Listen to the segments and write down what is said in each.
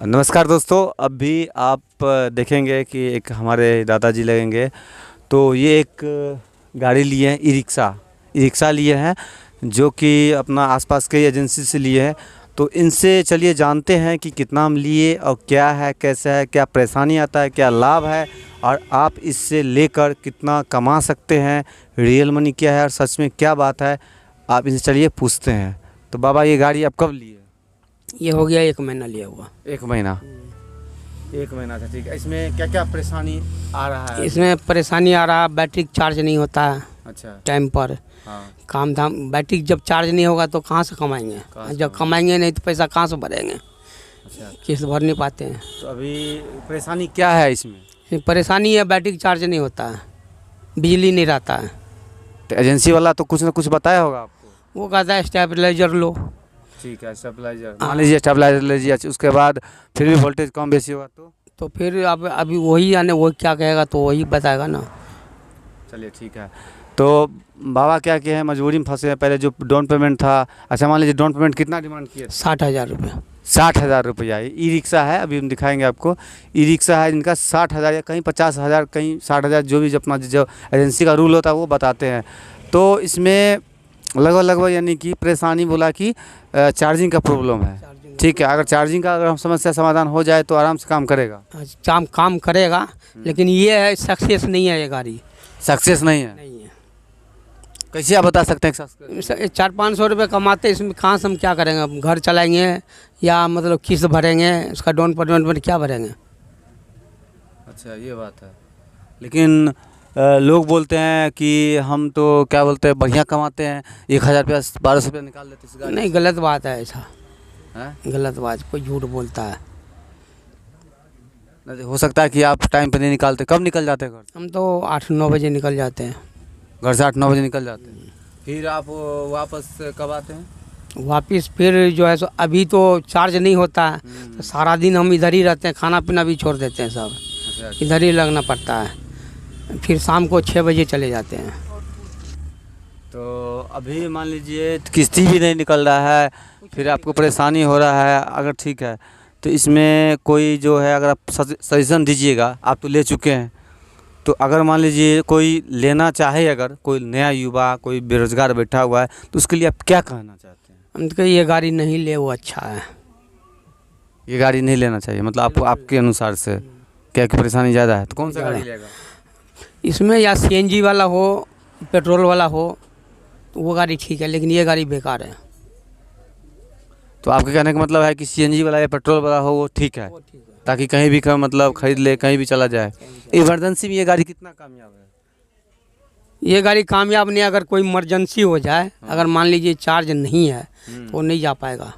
नमस्कार दोस्तों। अभी आप देखेंगे कि एक हमारे दादाजी लगेंगे, तो ये एक गाड़ी लिए हैं, ई रिक्शा लिए हैं, जो कि अपना आसपास के एजेंसी से लिए हैं। तो इनसे चलिए जानते हैं कि कितना हम लिए और क्या है, कैसा है, क्या परेशानी आता है, क्या लाभ है और आप इससे लेकर कितना कमा सकते हैं, रियल मनी क्या है और सच में क्या बात है, आप इनसे चलिए पूछते हैं। तो बाबा, ये गाड़ी आप कब लिए? ये हो गया 1 महीना लिया हुआ। 1 महीना। 1 महीना था, ठीक है। इसमें क्या क्या परेशानी आ रहा है? इसमें परेशानी आ रहा है, बैटरी चार्ज नहीं होता है अच्छा। टाइम पर। हाँ। काम धाम, बैटरी जब चार्ज नहीं होगा तो कहाँ से कमाएंगे, जब कमाएंगे नहीं तो पैसा कहाँ से भरेंगे। अच्छा, किस्त भर नहीं पाते हैं। तो अभी परेशानी क्या है इसमें? परेशानी है, बैटरी चार्ज नहीं होता है, बिजली नहीं रहता है। तो एजेंसी वाला तो कुछ ना कुछ बताया होगा आपको। वो कहता है स्टेबलाइजर लो। ठीक है, स्टेबलाइजर मान लीजिए, स्टेबलाइजर लीजिए, उसके बाद फिर भी वोल्टेज कम बेसी होगा तो फिर अब अभी वही आने, वो क्या कहेगा तो वही बताएगा ना। चलिए ठीक है। तो बाबा क्या किए हैं, मजबूरी में फंसे हैं। पहले जो डाउन पेमेंट था, अच्छा मान लीजिए डाउन पेमेंट कितना डिमांड किए? 60,000 रुपये। 60,000 रुपया। ई रिक्शा है, अभी हम दिखाएंगे आपको। ई रिक्शा है इनका 60,000 या कहीं 50,000, कहीं 60,000, जो भी अपना जो एजेंसी का रूल होता है वो बताते हैं। तो इसमें लगभग यानी कि परेशानी बोला कि चार्जिंग का प्रॉब्लम है। ठीक है, अगर चार्जिंग का हम समस्या समाधान हो जाए तो आराम से काम करेगा। काम करेगा, लेकिन ये है सक्सेस नहीं है, ये गाड़ी सक्सेस नहीं है। कैसे आप बता सकते हैं? 400-500 रुपये कमाते, इसमें कहाँ से हम क्या करेंगे, हम घर चलाएंगे या मतलब किस्त भरेंगे, उसका डाउन पेमेंट में क्या भरेंगे। अच्छा, ये बात है। लेकिन लोग बोलते हैं कि हम तो क्या बोलते हैं, बढ़िया कमाते हैं, 1,000 रुपया 1,200 रुपया निकाल लेते इस गाड़ी। नहीं, गलत बात है ऐसा है? गलत बात, कोई झूठ बोलता है। हो सकता है कि आप टाइम पे नहीं निकालते। कब निकल जाते हैं घर? हम तो 8-9 बजे निकल जाते हैं। घर से 8-9 बजे निकल जाते हैं। फिर आप वापस कब आते हैं? वापिस फिर जो है सो अभी तो चार्ज नहीं होता है, तो सारा दिन हम इधर ही रहते हैं, खाना पीना भी छोड़ देते हैं, सब अच्छा। इधर ही लगना पड़ता है। फिर शाम को 6 बजे चले जाते हैं। तो अभी मान लीजिए किस्ती भी नहीं निकल रहा है, फिर आपको परेशानी हो रहा है। अगर ठीक है तो इसमें कोई जो है, अगर आप सजेशन दीजिएगा, आप तो ले चुके हैं, तो अगर मान लीजिए कोई लेना चाहे, अगर कोई नया युवा, कोई बेरोजगार बैठा हुआ है, तो उसके लिए आप क्या कहना चाहते हैं? हम तो ये गाड़ी नहीं ले, वो अच्छा है। ये गाड़ी नहीं लेना चाहिए मतलब आपके अनुसार से क्या कि परेशानी ज़्यादा है, तो कौन सा गाड़ी लेगा? इसमें या सीएनजी वाला हो, पेट्रोल वाला हो, तो वो गाड़ी ठीक है, लेकिन ये गाड़ी बेकार है। तो आपके कहने का मतलब है कि सीएनजी वाला या पेट्रोल वाला हो वो ठीक है, ताकि कहीं भी मतलब खरीद ले, कहीं भी चला जाए। इमरजेंसी में ये गाड़ी कितना कामयाब है? ये गाड़ी कामयाब नहीं, अगर कोई इमरजेंसी हो जाए, अगर मान लीजिए चार्ज नहीं है तो वो नहीं जा पाएगा,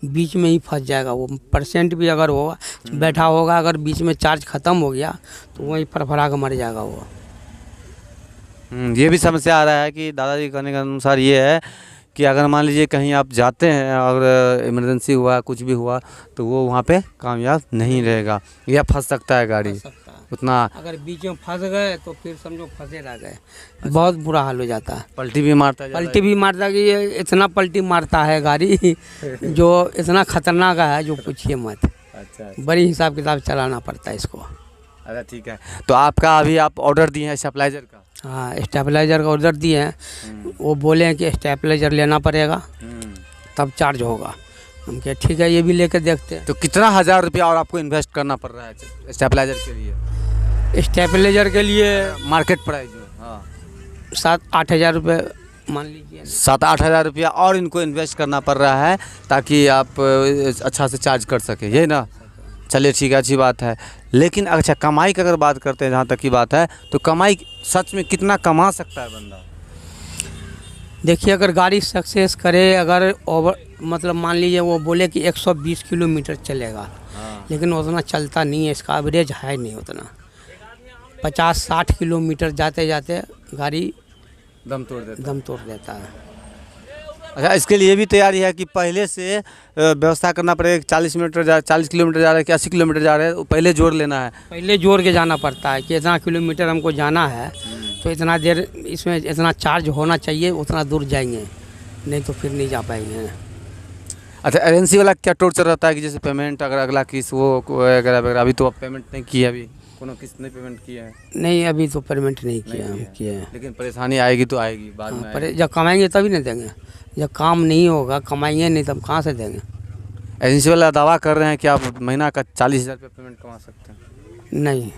बीच में ही फंस जाएगा। वो परसेंट भी अगर होगा, बैठा होगा, अगर बीच में चार्ज ख़त्म हो गया तो वहीं फड़फड़ा कर मर जाएगा वो। ये भी समस्या आ रहा है कि दादाजी कहने के अनुसार ये है कि अगर मान लीजिए कहीं आप जाते हैं और इमरजेंसी हुआ, कुछ भी हुआ, तो वो वहाँ पे कामयाब नहीं रहेगा या फंस सकता है गाड़ी उतना। अगर बीच में फंस गए तो फिर समझो फंसे रह गए, बहुत बुरा हाल हो जाता है। पलटी भी मारता है। पलटी भी मारता है कि ये इतना पलटी मारता है गाड़ी जो इतना खतरनाक है, जो पूछिए मत। अच्छा, बड़ी हिसाब किताब चलाना पड़ता है इसको। अच्छा ठीक है। तो आपका अभी आप ऑर्डर दिए हैं स्टेबलाइजर का? हाँ, स्टेबलाइजर का ऑर्डर दिए हैं। वो बोले हैं कि स्टेबलाइजर लेना पड़ेगा तब चार्ज होगा। हम कहे ठीक है, ये भी लेकर देखते हैं। तो कितना 1,000 रुपया और आपको इन्वेस्ट करना पड़ रहा है स्टेबलाइजर के लिए? स्टेबलाइजर के लिए मार्केट प्राइस जो? हाँ, 7-8 हज़ार रुपये मान लीजिए। 7-8 हज़ार रुपया और इनको इन्वेस्ट करना पड़ रहा है ताकि आप अच्छा से चार्ज कर सके, ये ना? चलिए ठीक है, अच्छी बात है। लेकिन अच्छा, कमाई की अगर बात करते हैं, जहाँ तक की बात है, तो कमाई सच में कितना कमा सकता है बंदा? देखिए, अगर गाड़ी सक्सेस करे, अगर ओवर मतलब मान लीजिए वो बोले कि 120 किलोमीटर चलेगा, लेकिन उतना चलता नहीं है, इसका एवरेज है नहीं उतना। 50-60 किलोमीटर जाते जाते गाड़ी दम तोड़ देता है। अच्छा, इसके लिए भी तैयारी है कि पहले से व्यवस्था करना पड़ेगा। 40 किलोमीटर जा रहा है कि 80 किलोमीटर जा रहा है, वो पहले जोड़ लेना है। पहले जोड़ के जाना पड़ता है कि इतना किलोमीटर हमको जाना है, तो इतना देर इसमें इतना चार्ज होना चाहिए, उतना दूर जाएंगे, नहीं तो फिर नहीं जा पाएंगे। अच्छा, एजेंसी वाला क्या टोर्चर रहता है कि जैसे पेमेंट अगर अगला किस्त वो वगैरह वगैरह, अभी तो आप पेमेंट नहीं किया, अभी कोनो किस्त नहीं पेमेंट किया है? नहीं अभी तो पेमेंट नहीं नहीं किया हम किया। किए हैं। लेकिन परेशानी आएगी तो आएगी बाद में हाँ, पर आएगी। जब कमाएंगे तभी ना देंगे, जब काम नहीं होगा कमाएंगे नहीं तब कहाँ से देंगे। एजेंसी वाला दावा कर रहे हैं कि आप महीना का 40,000 रुपये पेमेंट कमा सकते हैं। नहीं,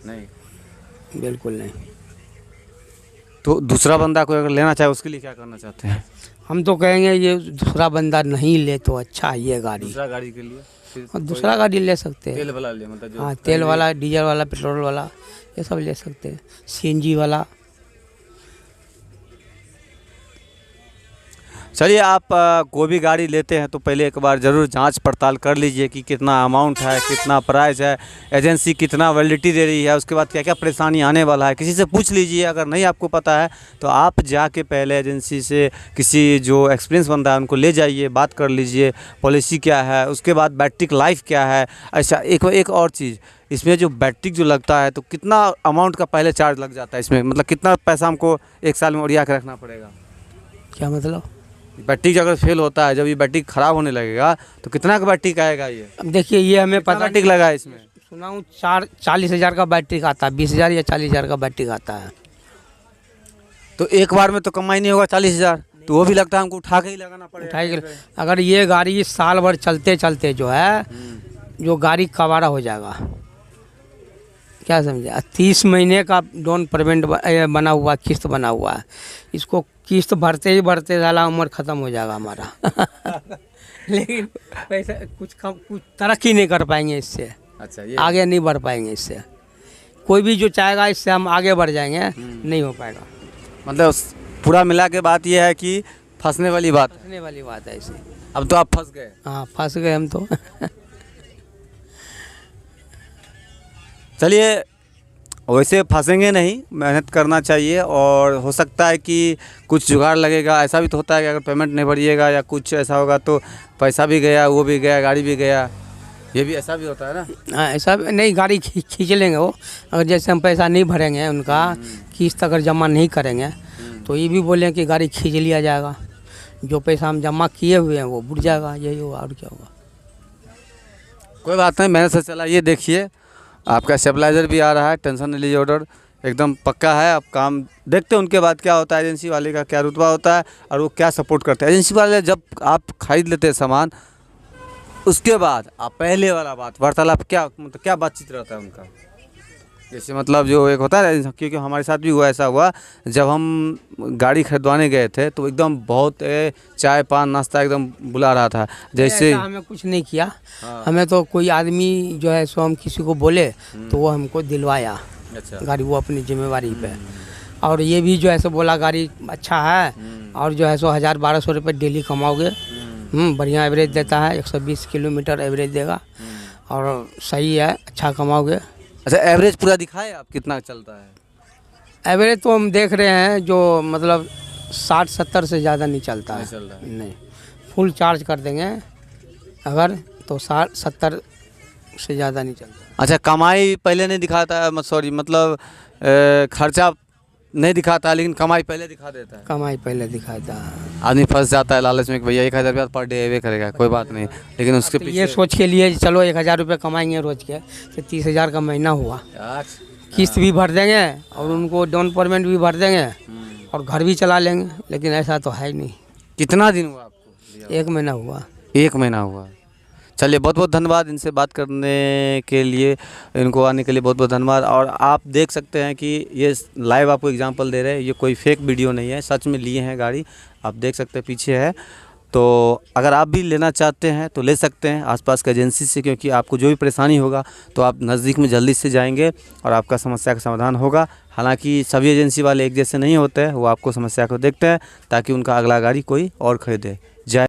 नहीं, बिल्कुल नहीं। तो दूसरा बंदा कोई अगर लेना चाहे उसके लिए क्या करना चाहते हैं? हम तो कहेंगे ये दूसरा बंदा नहीं ले तो अच्छा है ये गाड़ी, दूसरा गाड़ी के लिए फिर और दूसरा गाड़ी ले सकते हैं। तेल वाला ले, मतलब जो हाँ, तेल वाला, डीजल वाला, पेट्रोल वाला, ये सब ले सकते हैं, सीएनजी वाला। चलिए, आप कोई भी गाड़ी लेते हैं तो पहले एक बार ज़रूर जांच पड़ताल कर लीजिए कि कितना अमाउंट है, कितना प्राइस है, एजेंसी कितना वैलिडिटी दे रही है, उसके बाद क्या क्या परेशानी आने वाला है, किसी से पूछ लीजिए। अगर नहीं आपको पता है तो आप जाके पहले एजेंसी से किसी जो एक्सपीरियंस बंदा है उनको ले जाइए, बात कर लीजिए पॉलिसी क्या है, उसके बाद बैटरी लाइफ क्या है। अच्छा, एक और चीज़, इसमें जो बैटरी जो लगता है तो कितना अमाउंट का पहले चार्ज लग जाता है इसमें, मतलब कितना पैसा हमको एक साल में उड़िया के रखना पड़ेगा? क्या मतलब? बैटरी अगर फेल होता है, जब ये बैटरी ख़राब होने लगेगा तो कितना का बैटरी का आएगा ये? अब देखिए ये हमें कितना पता बैटरी लगा है इसमें? सुना हूँ 40,000 का बैटरी का आता है, 20,000 या 40,000 का बैटरी का आता है। तो एक बार में तो कमाई नहीं होगा 40,000, तो वो भी लगता है हमको उठा के ही लगाना पड़ेगा। उठाई अगर ये गाड़ी साल भर चलते चलते जो है जो गाड़ी कबाड़ा हो जाएगा, क्या समझे। 30 महीने का डाउन पेमेंट बना हुआ, किस्त बना हुआ है, इसको किस्त भरते ही भरते साला उम्र ख़त्म हो जाएगा हमारा। लेकिन पैसा कुछ तरक्की नहीं कर पाएंगे इससे। अच्छा, ये आगे नहीं बढ़ पाएंगे इससे। कोई भी जो चाहेगा इससे हम आगे बढ़ जाएंगे, नहीं हो पाएगा। मतलब पूरा मिला के बात ये है कि फंसने वाली बात है। फंसने वाली बात है इसे। अब तो आप फंस गए। हाँ, फंस गए हम तो। चलिए, वैसे फंसेंगे नहीं, मेहनत करना चाहिए, और हो सकता है कि कुछ जुगाड़ लगेगा। ऐसा भी तो होता है कि अगर पेमेंट नहीं भरिएगा या कुछ ऐसा होगा तो पैसा भी गया, वो भी गया, गाड़ी भी गया, ये भी ऐसा भी होता है ना। हाँ, ऐसा नहीं, गाड़ी खींच लेंगे वो। अगर जैसे हम पैसा नहीं भरेंगे, उनका किस्त अगर जमा नहीं करेंगे तो ये भी बोलें कि गाड़ी खींच लिया जाएगा। जो पैसा हम जमा किए हुए हैं वो बुड़ जाएगा, यही होगा, और क्या होगा। कोई बात नहीं, मेहनत से चला। ये देखिए, आपका स्टेबलाइजर भी आ रहा है, टेंशन नहीं लीजिए, ऑर्डर एकदम पक्का है। आप काम देखते हैं, उनके बाद क्या होता है, एजेंसी वाले का क्या रुतबा होता है और वो क्या सपोर्ट करते हैं। एजेंसी वाले जब आप खरीद लेते हैं सामान, उसके बाद आप पहले वाला बात वार्तालाप क्या, मतलब क्या बातचीत रहता है उनका। जैसे मतलब जो एक होता है, क्योंकि हमारे साथ भी हुआ, ऐसा हुआ जब हम गाड़ी खरीदवाने गए थे तो एकदम बहुत चाय पान नाश्ता एकदम बुला रहा था। जैसे ऐसा हमें कुछ नहीं किया। हमें तो कोई आदमी जो है सो हम किसी को बोले तो वो हमको दिलवाया। अच्छा, गाड़ी वो अपनी जिम्मेवारी पे। और ये भी जो है सो बोला गाड़ी अच्छा है, और जो है सो 1,000-1,200 रुपये डेली कमाओगे। बढ़िया एवरेज देता है, 120 किलोमीटर एवरेज देगा, और सही है, अच्छा कमाओगे। अच्छा, एवरेज पूरा दिखाए आप कितना चलता है? एवरेज तो हम देख रहे हैं जो मतलब 60-70 से ज़्यादा नहीं चलता नहीं है। चल रहा है। नहीं, फुल चार्ज कर देंगे अगर तो 60-70 से ज़्यादा नहीं चलता। अच्छा, कमाई पहले नहीं दिखाता है, सॉरी मतलब खर्चा नहीं दिखाता है, लेकिन कमाई पहले दिखा देता है। कमाई पहले दिखाता है। आदमी फंस जाता है लालच में कि भैया 1,000 रुपया पर डे एवे करेगा, कोई बात नहीं, लेकिन उसके तो पीछे ये सोच के लिए चलो 1,000 रुपये कमाएंगे रोज के, तो 30,000 का महीना हुआ, किस्त भी भर देंगे और उनको डाउन पेमेंट भी भर देंगे और घर भी चला लेंगे। लेकिन ऐसा तो है ही नहीं। कितना दिन हुआ आपको? 1 महीना हुआ। 1 महीना हुआ। चलिए, बहुत बहुत धन्यवाद इनसे बात करने के लिए, इनको आने के लिए बहुत बहुत धन्यवाद। और आप देख सकते हैं कि ये लाइव आपको एग्जांपल दे रहे हैं, ये कोई फेक वीडियो नहीं है, सच में लिए हैं गाड़ी। आप देख सकते हैं पीछे है। तो अगर आप भी लेना चाहते हैं तो ले सकते हैं आसपास के एजेंसी से, क्योंकि आपको जो भी परेशानी होगा तो आप नज़दीक में जल्दी से जाएंगे और आपका समस्या का समाधान होगा। हालांकि सभी एजेंसी वाले एक जैसे नहीं होते हैं, वो आपको समस्या को देखते हैं ताकि उनका अगला गाड़ी कोई और खरीदे। जय